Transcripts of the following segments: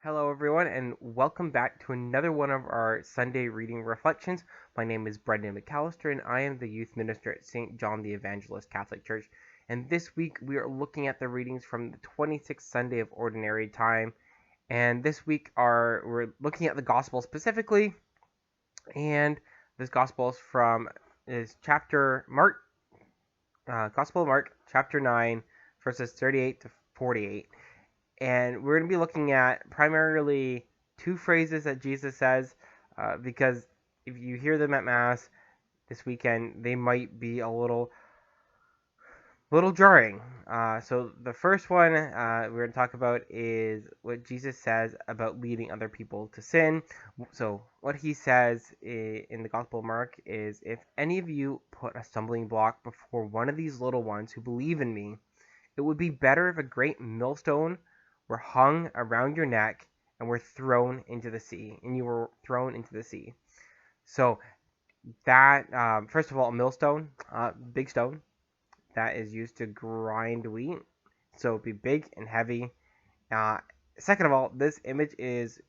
Hello, everyone, and welcome back to another one of our Sunday reading reflections. My name is Brendan McAllister, and I am the youth minister at St. John the Evangelist Catholic Church. And this week we are looking at the readings from the 26th Sunday of Ordinary Time. And this week we're looking at the Gospel specifically, and this Gospel is chapter Mark, Gospel of Mark, chapter 9, verses 38 to 48. And we're going to be looking at primarily two phrases that Jesus says, because if you hear them at Mass this weekend, they might be a little jarring. So the first one we're going to talk about is what Jesus says about leading other people to sin. So what he says in the Gospel of Mark is, if any of you put a stumbling block before one of these little ones who believe in me, it would be better if a great millstone were hung around your neck and were thrown into the sea, and you were thrown into the sea. So that, first of all, a millstone, big stone that is used to grind wheat. So it'd be big and heavy. Uh, Second of all, this image is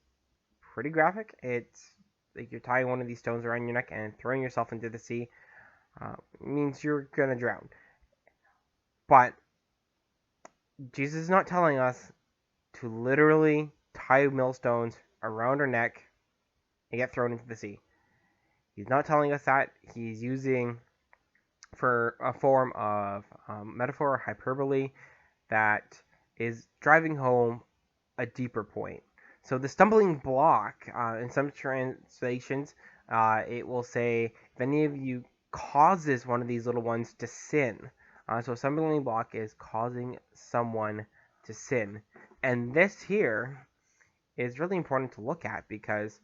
pretty graphic. It's like you're tying one of these stones around your neck and throwing yourself into the sea. Means you're gonna drown. But Jesus is not telling us to literally tie millstones around our neck and get thrown into the sea. He's not telling us that. He's using for a form of metaphor or hyperbole that is driving home a deeper point. So the stumbling block, in some translations, it will say, if any of you causes one of these little ones to sin. So a stumbling block is causing someone to sin. And this here is really important to look at because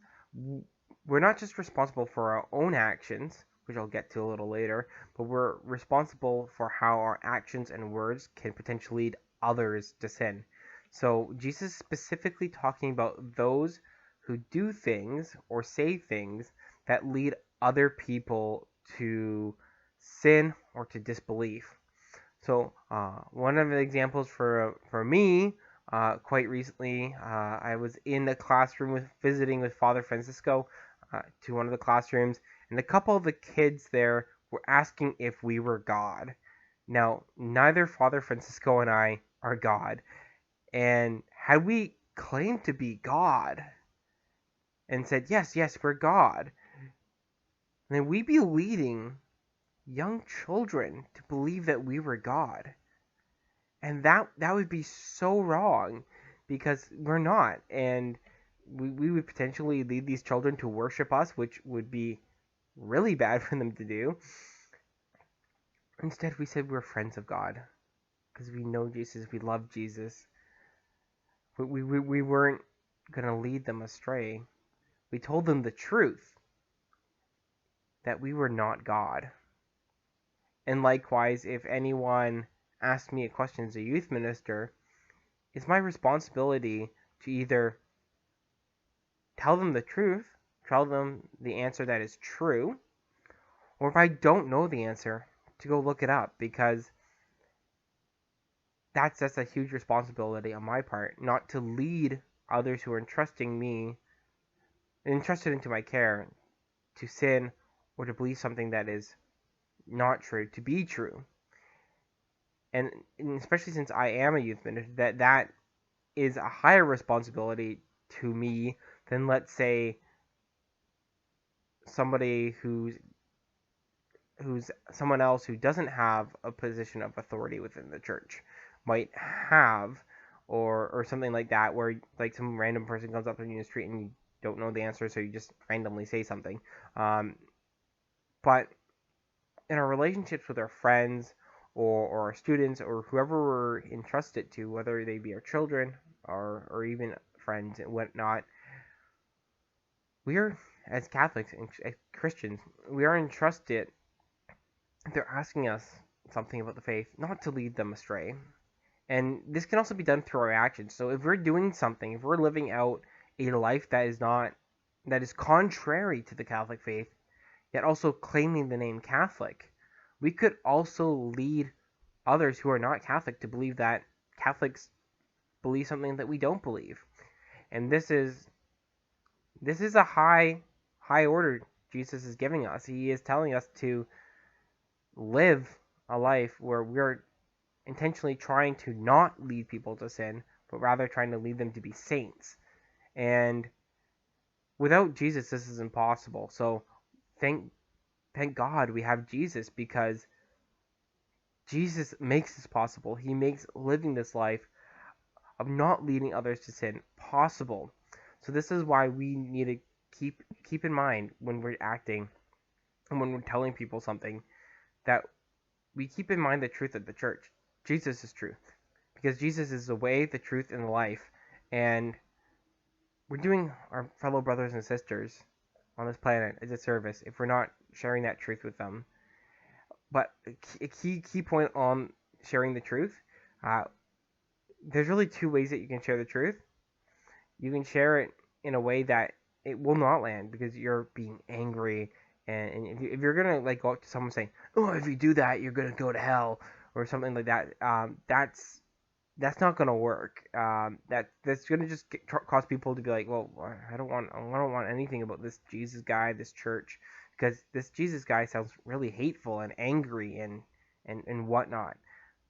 we're not just responsible for our own actions, which I'll get to a little later, but we're responsible for how our actions and words can potentially lead others to sin. So Jesus is specifically talking about those who do things or say things that lead other people to sin or to disbelief. So one of the examples for me, quite recently, I was in a classroom visiting with Father Francisco to one of the classrooms, and a couple of the kids there were asking if we were God. Now, neither Father Francisco and I are God, and had we claimed to be God and said, yes, yes, we're God, then we'd be leading young children to believe that we were God. And that would be so wrong because we're not. And we would potentially lead these children to worship us, which would be really bad for them to do. Instead, we said we're friends of God because we know Jesus, we love Jesus. We weren't going to lead them astray. We told them the truth that we were not God. And likewise, if anyone asked me a question as a youth minister, it's my responsibility to either tell them the truth, tell them the answer that is true, or if I don't know the answer, to go look it up, because that's a huge responsibility on my part, not to lead others who are entrusted into my care, to sin or to believe something that is not true, to be true. And especially since I am a youth minister, that is a higher responsibility to me than, let's say, somebody who's someone else who doesn't have a position of authority within the church might have, or something like that, where like some random person comes up to you in the street and you don't know the answer, so you just randomly say something. But in our relationships with our friends or our students or whoever we're entrusted to, whether they be our children or even friends and whatnot, we are, as Catholics and as Christians, we are entrusted. They're asking us something about the faith, not to lead them astray. And this can also be done through our actions. So if we're doing something, if we're living out a life that is contrary to the Catholic faith, yet also claiming the name Catholic, we could also lead others who are not Catholic to believe that Catholics believe something that we don't believe. And this is a high order Jesus is giving us. He is telling us to live a life where we're intentionally trying to not lead people to sin, but rather trying to lead them to be saints. And without Jesus, this is impossible. So thank God we have Jesus, because Jesus makes this possible. He makes living this life of not leading others to sin possible. So this is why we need to keep in mind when we're acting and when we're telling people something, that we keep in mind the truth of the church. Jesus is truth, because Jesus is the way, the truth, and the life. And we're doing our fellow brothers and sisters on this planet a disservice if we're not sharing that truth with them. But a key point on sharing the truth, there's really two ways that you can share the truth. You can share it in a way that it will not land because you're being angry, and if you're gonna like go up to someone saying, "Oh, if you do that, you're gonna go to hell," or something like that, that's not gonna work. That's gonna just cause people to be like, "Well, I don't want anything about this Jesus guy, this church, because this Jesus guy sounds really hateful and angry and whatnot."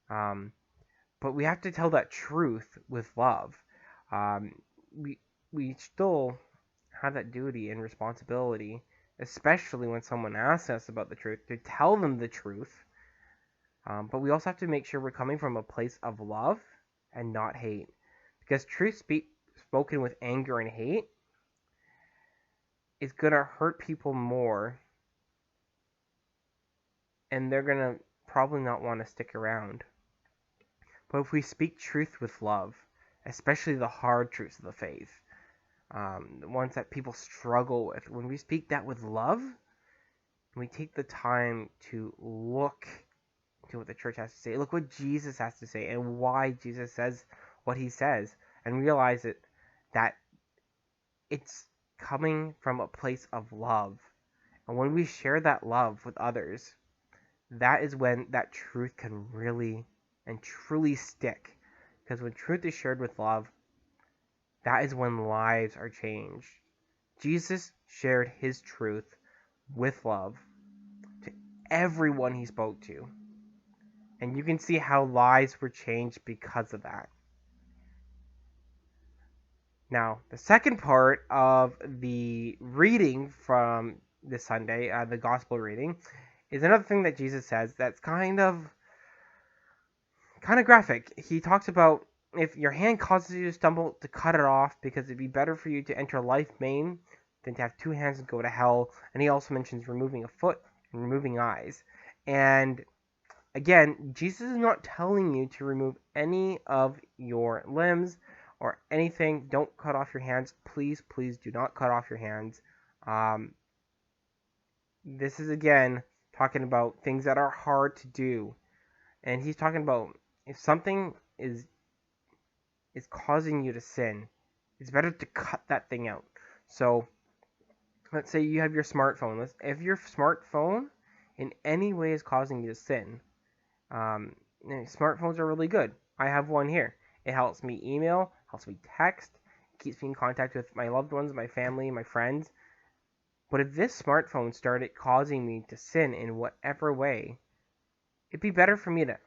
But we have to tell that truth with love. Um, we still have that duty and responsibility, especially when someone asks us about the truth, to tell them the truth. But we also have to make sure we're coming from a place of love and not hate, because truth spoken with anger and hate is gonna hurt people more, and they're gonna probably not want to stick around. But if we speak truth with love, especially the hard truths of the faith, the ones that people struggle with, when we speak that with love, we take the time to look to what the church has to say, look what Jesus has to say, and why Jesus says what he says, and realize that it's coming from a place of love. And when we share that love with others, that is when that truth can really and truly stick. Because when truth is shared with love, that is when lives are changed. Jesus shared his truth with love to everyone he spoke to. And you can see how lives were changed because of that. Now, the second part of the reading from this Sunday, the gospel reading, is another thing that Jesus says that's kind of graphic. He talks about if your hand causes you to stumble, to cut it off, because it'd be better for you to enter life maimed than to have two hands and go to hell. And he also mentions removing a foot and removing eyes. And again, Jesus is not telling you to remove any of your limbs or anything. Don't cut off your hands. Please, please do not cut off your hands. This is, again, talking about things that are hard to do. And he's talking about if something is causing you to sin, it's better to cut that thing out. So let's say you have your smartphone. If your smartphone in any way is causing you to sin, smartphones are really good. I have one here. It helps me email, helps me text, it keeps me in contact with my loved ones, my family, my friends. But if this smartphone started causing me to sin in whatever way, it'd be better for me to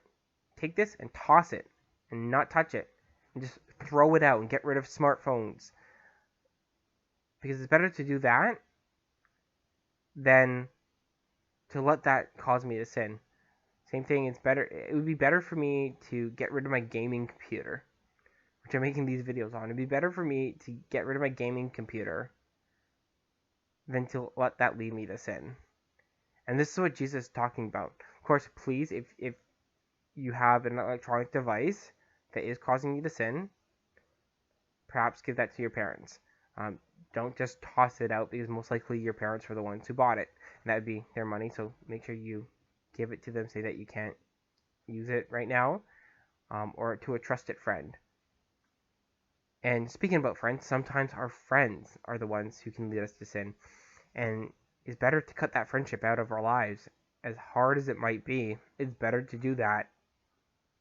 take this and toss it and not touch it and just throw it out and get rid of smartphones. Because it's better to do that than to let that cause me to sin. Same thing, it would be better for me to get rid of my gaming computer, which I'm making these videos on. It'd be better for me to get rid of my gaming computer than to let that lead me to sin. And this is what Jesus is talking about. Of course, please, if you have an electronic device that is causing you to sin, perhaps give that to your parents. Don't just toss it out, because most likely your parents were the ones who bought it, and that would be their money. So make sure you give it to them, say that you can't use it right now, or to a trusted friend. And speaking about friends, sometimes our friends are the ones who can lead us to sin, and it's better to cut that friendship out of our lives. As hard as it might be, it's better to do that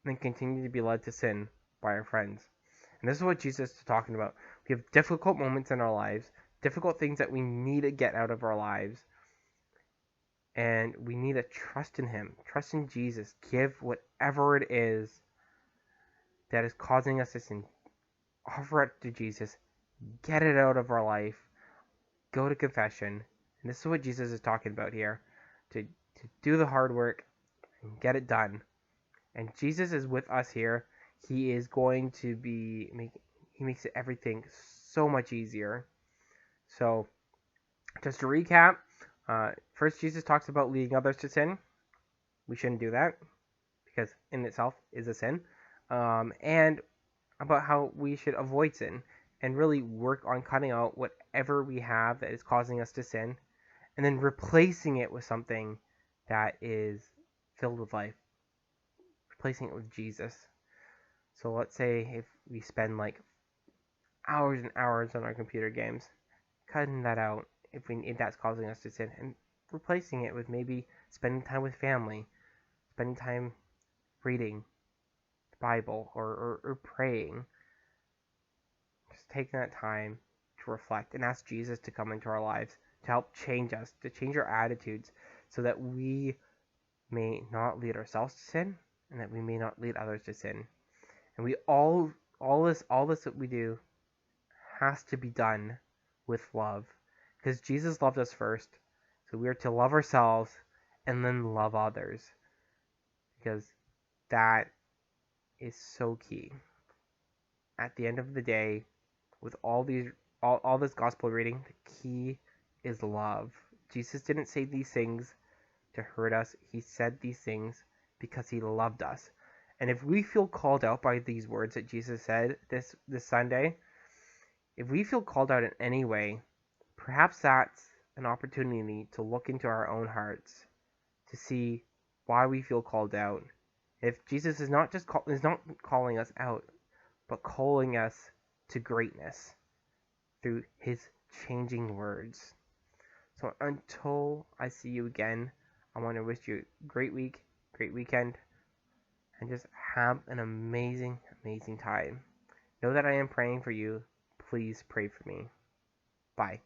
than continue to be led to sin by our friends. And this is what Jesus is talking about. We have difficult moments in our lives, difficult things that we need to get out of our lives. And we need to trust in Him, trust in Jesus. Give whatever it is that is causing us to sin. Offer it to Jesus. Get it out of our life. Go to confession. And this is what Jesus is talking about here. To do the hard work and get it done. And Jesus is with us here. He is going to he makes everything so much easier. So, just to recap, first Jesus talks about leading others to sin. We shouldn't do that because in itself is a sin. And about how we should avoid sin and really work on cutting out whatever we have that is causing us to sin and then replacing it with something that is filled with life, replacing it with Jesus. So let's say if we spend like hours and hours on our computer games, cutting that out if that's causing us to sin and replacing it with maybe spending time with family, spending time reading the Bible or praying. Just taking that time to reflect and ask Jesus to come into our lives to help change us, to change our attitudes so that we may not lead ourselves to sin and that we may not lead others to sin. And we all this that we do has to be done with love because Jesus loved us first. So we are to love ourselves and then love others because that is so key. At the end of the day, with all this gospel reading, the key is love. Jesus didn't say these things to hurt us. He said these things because he loved us. And if we feel called out by these words that Jesus said this Sunday, if we feel called out in any way, perhaps that's an opportunity to look into our own hearts to see why we feel called out. If Jesus is not calling us out, but calling us to greatness through his changing words. So until I see you again, I want to wish you a great week, great weekend, and just have an amazing, amazing time. Know that I am praying for you. Please pray for me. Bye.